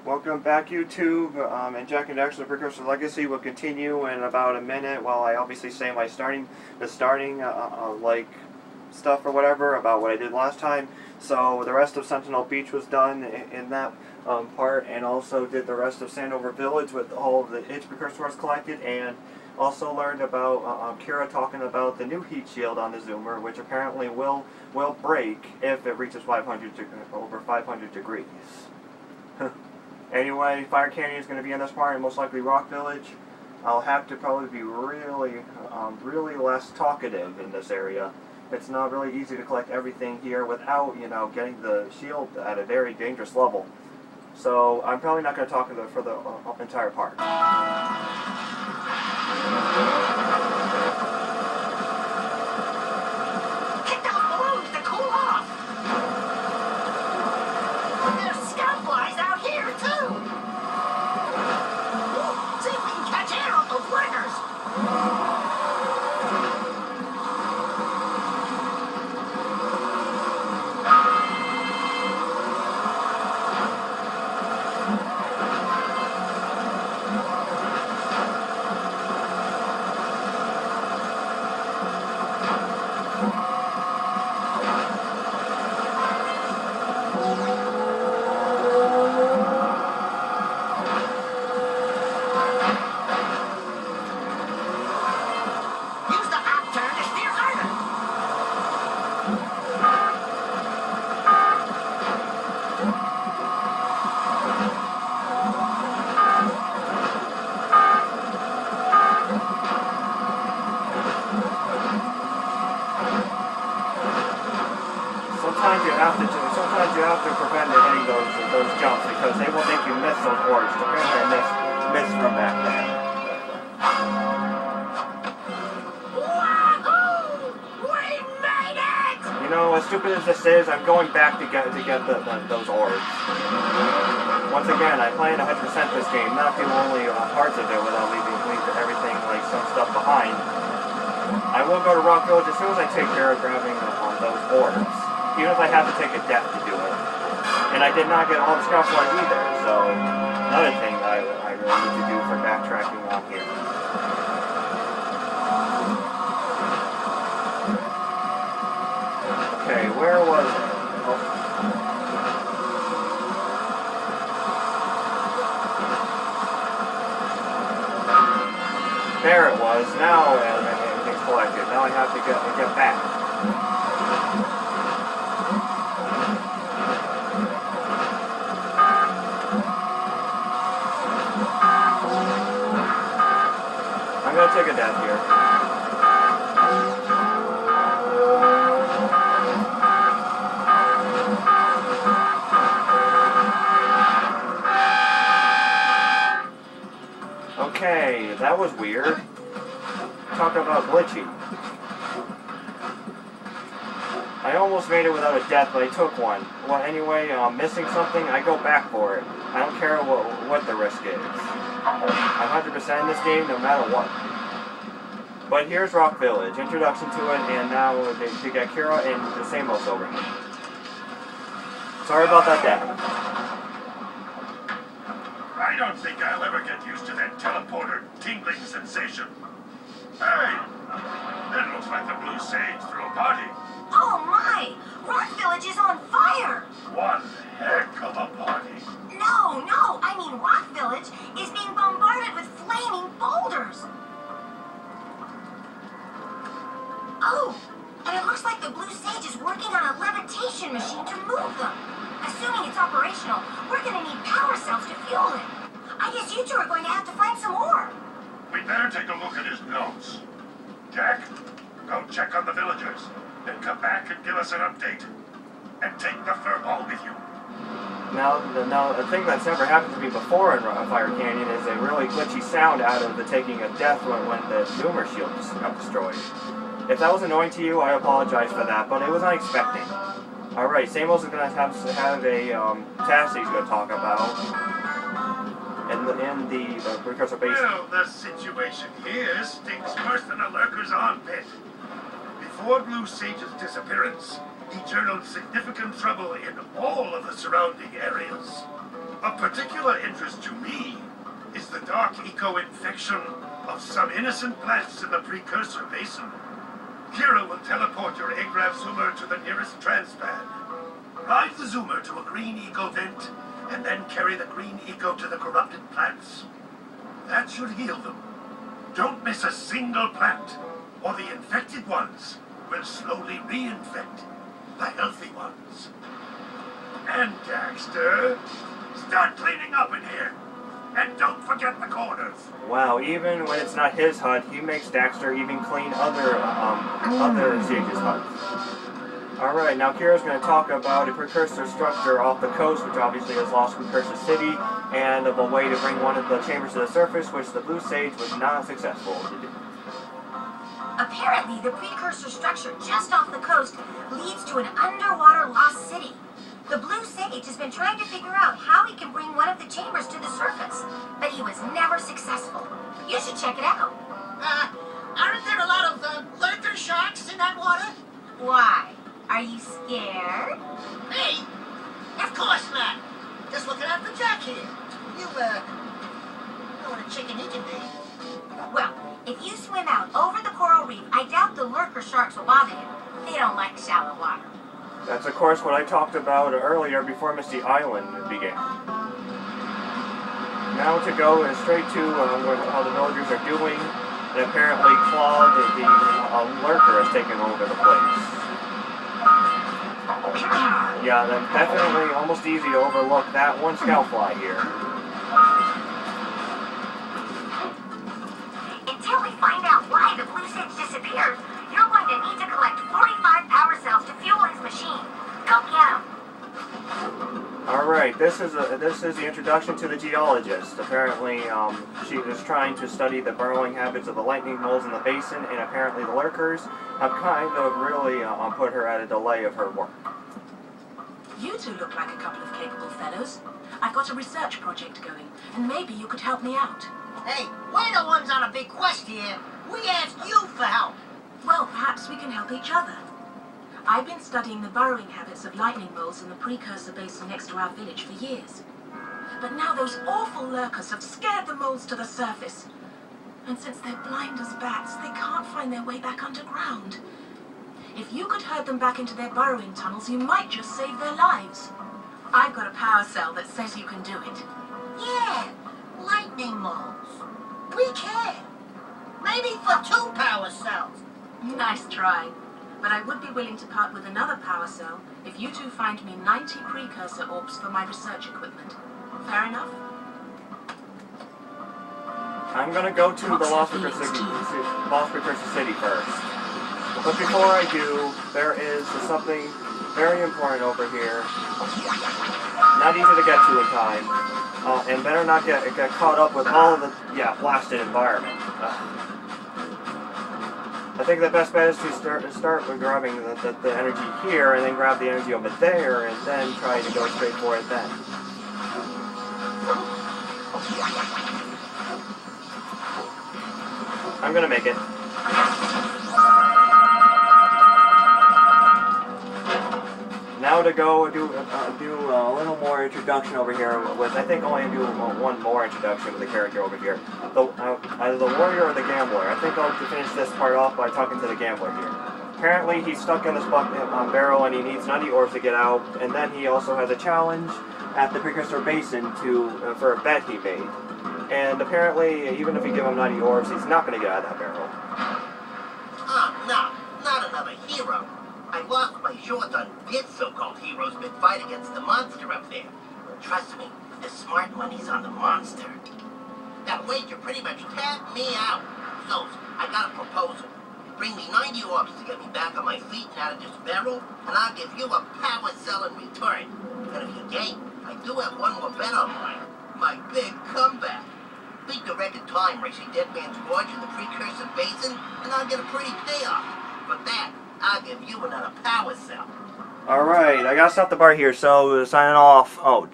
Welcome back, YouTube, and Jak and Daxter the Precursor Legacy will continue in about a minute while I obviously say my starting like stuff or whatever about what I did last time. So the rest of Sentinel Beach was done in that part, and also did the rest of Sandover Village with all of the its precursors collected, and also learned about Keira talking about the new heat shield on the Zoomer, which apparently will break if it reaches over 500 degrees. Anyway, Fire Canyon is going to be in this part, and most likely Rock Village. I'll have to probably be really less talkative in this area. It's not really easy to collect everything here without, getting the shield at a very dangerous level. So I'm probably not going to talk for the entire part. Get those balloons to cool off! There's scout flies out here, too! See if we can catch air off those wreckers! Sometimes you have to prevent hitting those jumps because they will make you miss those orbs. Apparently I missed from back there. Wahoo! We made it! You know, as stupid as this is, I'm going back to get those orbs. Once again, I played 100% this game, not do only parts of it without leaving everything, like some stuff behind. I will go to Rock Village as soon as I take care of grabbing those orbs. Even if I have to take a death to do it. And I did not get all the scout flies either, so another thing I really need to do for backtracking on here. Okay, where was it? Oh. There it was. Now everything's collected. Now I have to get back. I'm gonna take a death here. Okay, that was weird. Talk about glitchy. I almost made it without a death, but I took one. Well, anyway, missing something, I go back for it. I don't care what the risk is. I'm 100% in this game, no matter what. But here's Rock Village, introduction to it, and now to get Keira and Samos over here. Sorry about that death. I don't think I'll ever get used to that teleporter tingling sensation. Hey, that looks like the Blue Sage threw a party. Oh my! Rock Village is on fire! One heck of a party. No, I mean Rock Village is being bombarded with flaming boulders! Oh, and it looks like the Blue Sage is working on a levitation machine to move them. Assuming it's operational, we're gonna need power cells to fuel it. I guess you two are going to have to find some more. We'd better take a look at his notes. Jak, go check on the villagers. Then come back and give us an update. And take the furball with you. Now, a thing that's never happened to me before in Fire Canyon is a really glitchy sound out of the taking a death when the Zoomer shield got destroyed. If that was annoying to you, I apologize for that, but it was unexpected. Alright, Samos is going to have a task he's going to talk about in the precursor base. Well, the situation here stinks worse than a lurker's armpit. Before Blue Sage's disappearance, he journaled significant trouble in all of the surrounding areas. Of particular interest to me is the dark eco-infection of some innocent plants in the precursor basin. Keira will teleport your Agrav zoomer to the nearest transpad. Ride the zoomer to a green eco vent, and then carry the green eco to the corrupted plants. That should heal them. Don't miss a single plant, or the infected ones will slowly reinfect the healthy ones. And Daxter, start cleaning up in here. And don't forget the corners. Wow, even when it's not his hut, he makes Daxter even clean other sages' huts. Alright, now Keira's going to talk about a precursor structure off the coast, which obviously is Lost Precursor City, and of a way to bring one of the chambers to the surface, which the Blue Sage was not successful to do. Apparently, the precursor structure just off the coast leads to an underwater lost city. The Blue Sage has been trying to figure out how he can bring one of the chambers to the surface, but he was never successful. You should check it out. Aren't there a lot of lurker sharks in that water? Why? Are you scared? Me? Of course not. Just looking out for Jack here. You, know what a chicken he can be. Well, if you swim out over the coral reef, I doubt the lurker sharks will bother you. They don't like shallow water. That's, of course, what I talked about earlier before Misty Island began. Now to go straight to how the villagers are doing, and apparently Claude, the lurker, has taken over the place. Yeah, then definitely almost easy to overlook that one scoutfly here. Until we find out why the Blue Sage disappeared, you're going to need to collect 45 power cells to fuel his machine. Go get him. Alright, this is the introduction to the Geologist. Apparently, she is trying to study the burrowing habits of the lightning moles in the basin, and apparently the lurkers have kind of really put her at a delay of her work. You two look like a couple of capable fellows. I've got a research project going, and maybe you could help me out. Hey, we're the ones on a big quest here. We asked you for help. Well, perhaps we can help each other. I've been studying the burrowing habits of lightning moles in the precursor basin next to our village for years. But now those awful lurkers have scared the moles to the surface. And since they're blind as bats, they can't find their way back underground. If you could herd them back into their burrowing tunnels, you might just save their lives. I've got a power cell that says you can do it. Yeah, lightning moles. We can. Maybe for 2 power cells. Nice try. But I would be willing to part with another power cell if you two find me 90 precursor orbs for my research equipment. Fair enough? I'm gonna go to the Lost Precursor City first. But before I do, there is something very important over here. Not easy to get to in time. And better not get caught up with all of the, blasted environment. I think the best bet is to start with grabbing the energy here, and then grab the energy over there, and then try to go straight for it then. I'm gonna make it. Now to go do a little more introduction over here with, I think only do one more introduction with the character over here. Either the warrior or the gambler. I think I'll finish this part off by talking to the gambler here. Apparently he's stuck in this barrel and he needs 90 orbs to get out, and then he also has a challenge at the Precursor Basin for a bet he made. And apparently, even if you give him 90 orbs, he's not going to get out of that barrel. No, not another hero. I lost my shorts on this so-called hero's big fight against the monster up there. Trust me, the smart money's on the monster. That wager pretty much tapped me out. So, I got a proposal. Bring me 90 orbs to get me back on my feet and out of this barrel, and I'll give you a power cell in return. And if you game, I do have one more bet on mine. My big comeback. Beat the record time racing Dead Man's Gorge in the Precursor Basin, and I'll get a pretty payoff. For that, I'll give you another power cell. Alright, I gotta stop the bar here, so signing off. Oh,